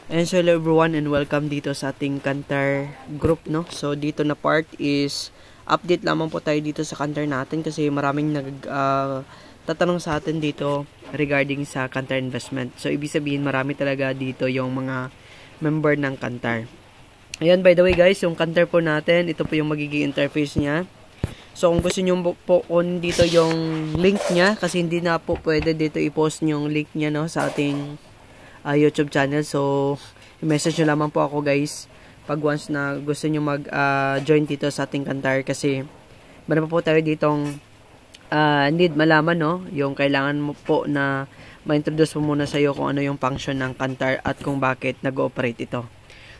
And so hello everyone and welcome dito sa ating Kantar group, no. So dito na part is update lamang po tayo dito sa Kantar natin kasi maraming tatanong sa atin dito regarding sa Kantar investment. So ibig sabihin marami talaga dito yung mga member ng Kantar. Ayan, by the way guys, yung Kantar po natin, ito po yung magiging interface niya. So kung gusto niyo po on dito yung link niya, kasi hindi na po pwede dito i-post yung link niya, no, sa ating YouTube channel. So i-message nyo lamang po ako guys pag once na gusto nyo mag-join dito sa ating Kantar, kasi meron pa po tayo ditong need malaman, no, yung kailangan mo po na ma-introduce mo muna sa iyo kung ano yung function ng Kantar at kung bakit nag-ooperate ito.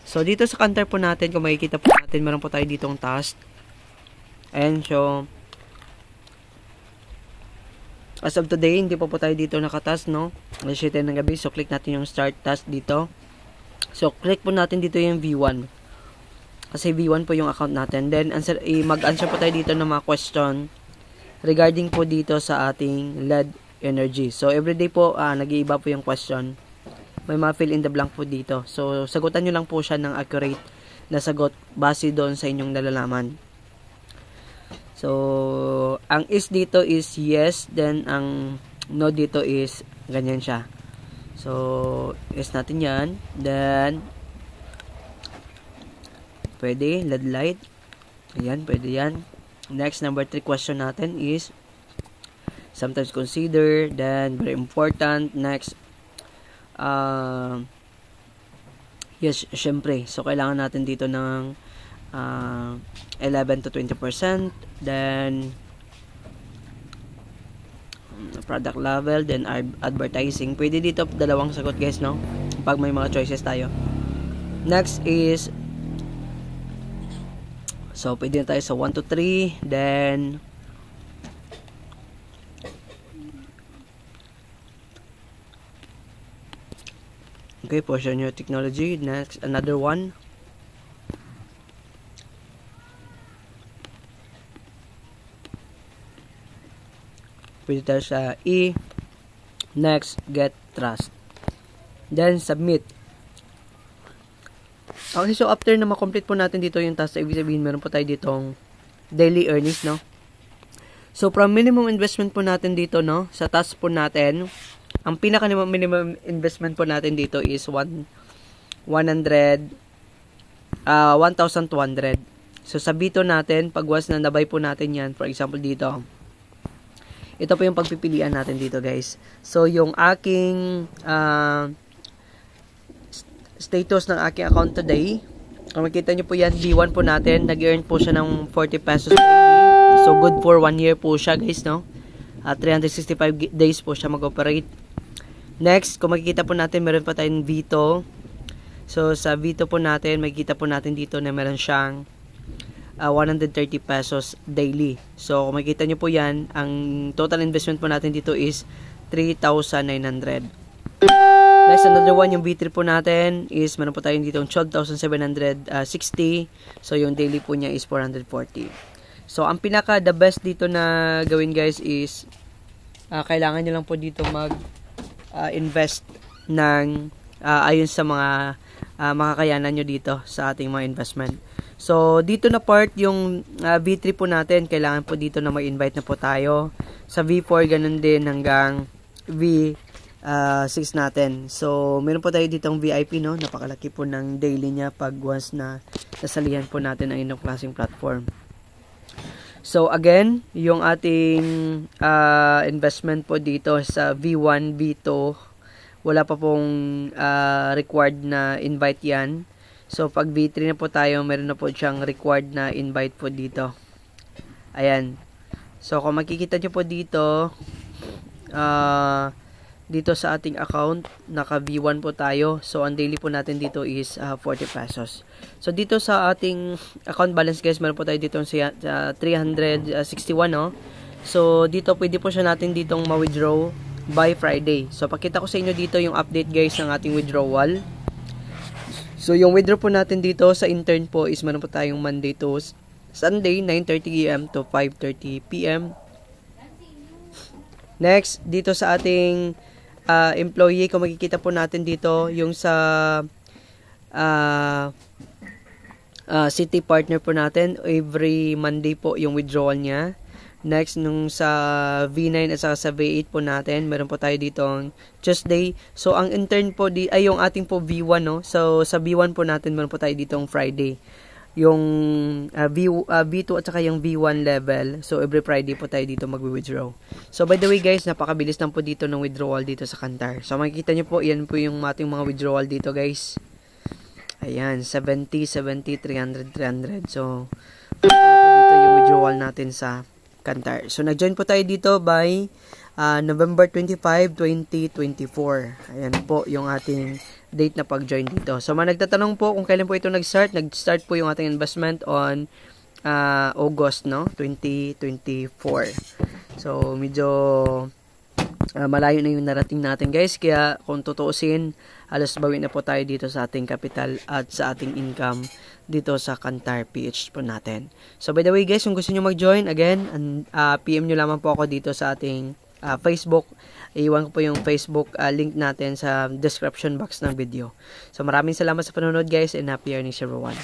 So dito sa Kantar po natin, kung makikita po natin, meron po tayo ditong task. And so as of today, hindi po tayo dito nakatask, no? Alas 7 ng gabi. So, click natin yung start task dito. So, click po natin dito yung V1. Kasi V1 po yung account natin. Then, mag-answer po tayo dito ng mga question regarding po dito sa ating LED energy. So, everyday po, nag-iiba po yung question. May mga fill in the blank po dito. So, sagutan nyo lang po siya ng accurate na sagot base doon sa inyong nalalaman. So, ang is dito is yes, then ang no dito is ganyan siya. So, yes natin yan. Then, pwede, LED light. Ayan, pwede yan. Next, number 3 question natin is sometimes consider, then very important. Next, yes, syempre. So, kailangan natin dito ng 11 to 20%, then product level, then advertising. Pwede dito dalawang sagot guys, no, pag may mga choices tayo. Next is, so pwede na tayo sa 1 to 3, then okay, portion your technology. Next, another one. Pwede tayo sa E. Next, get trust. Then, submit. Okay, so after na makomplete po natin dito yung task, ibig sabihin meron po tayo ditong daily earnings, no? So, from minimum investment po natin dito, no, sa task po natin, ang pinaka minimum investment po natin dito is 1,200. So, sa Bito natin, pag once na nabay po natin yan, for example dito, ito po yung pagpipilian natin dito guys. So, yung aking status ng aking account today, kung makita nyo po yan, B1 po natin, nag-earn po siya ng 40 pesos daily. So, good for 1 year po siya guys, no? 365 days po siya mag-operate. Next, kung makikita po natin, meron pa tayong Vito. So, sa Vito po natin, makikita po natin dito na meron siyang 130 pesos daily. So, kung makikita nyo po yan, ang total investment po natin dito is 3,900. Next, another one, yung V3 po natin is, meron po tayong dito 12,760. So, yung daily po niya is 440. So, ang pinaka the best dito na gawin guys is, kailangan nyo lang po dito invest ng ayon sa mga makakayanan nyo dito sa ating mga investment. So, dito na part yung V3 po natin, kailangan po dito na mag-invite na po tayo. Sa V4, ganun din hanggang V6 natin. So, meron po tayo ditong VIP, no? Napakalaki po ng daily niya pag once na nasalihan po natin ang inyong klaseng platform. So, again, yung ating investment po dito sa V1, V2, wala pa pong required na invite yan. So, pag V3 na po tayo, meron na po siyang required na invite po dito. Ayan. So, kung makikita nyo po dito, dito sa ating account, naka V1 po tayo. So, ang daily po natin dito is 40 pesos. So, dito sa ating account balance guys, meron po tayo dito sa 361, no? So, dito pwede po siya natin ditong ma-withdraw by Friday. So, pakita ko sa inyo dito yung update guys ng ating withdrawal. So, yung withdraw po natin dito sa intern po is meron po tayong Monday to Sunday, 9:30 AM to 5:30 PM. Next, dito sa ating employee, kung makikita po natin dito, yung sa City partner po natin. Every Monday po yung withdrawal niya. Next, nung sa V9 at saka sa V8 po natin, meron po tayo dito Tuesday. So, ang intern po, ay yung ating po V1, no? So, sa V1 po natin, meron po tayo dito Friday. Yung V2 at saka yung V1 level. So, every Friday po tayo dito mag-withdraw. So, by the way guys, napakabilis lang po dito ng withdrawal dito sa Kantar. So, makikita nyo po, yan po yung ating mga withdrawal dito guys. Ayan, 70, 70, 300, 300. So, makikita po dito yung withdrawal natin sa Kantar. So, nag-join po tayo dito by November 25, 2024. Ayan po yung ating date na pag-join dito. So, nagtatanong po kung kailan po ito nag-start. Nag-start po yung ating investment on August, no? 2024. So, medyo malayo na yung narating natin, guys. Kaya, kung tutuusin, halos bawi na po tayo dito sa ating capital at sa ating income dito sa Kantar PH po natin. So, by the way, guys, kung gusto nyo mag-join, again, PM nyo lamang po ako dito sa ating Facebook. Iwan ko po yung Facebook link natin sa description box ng video. So, maraming salamat sa panonood, guys, and happy earnings everyone.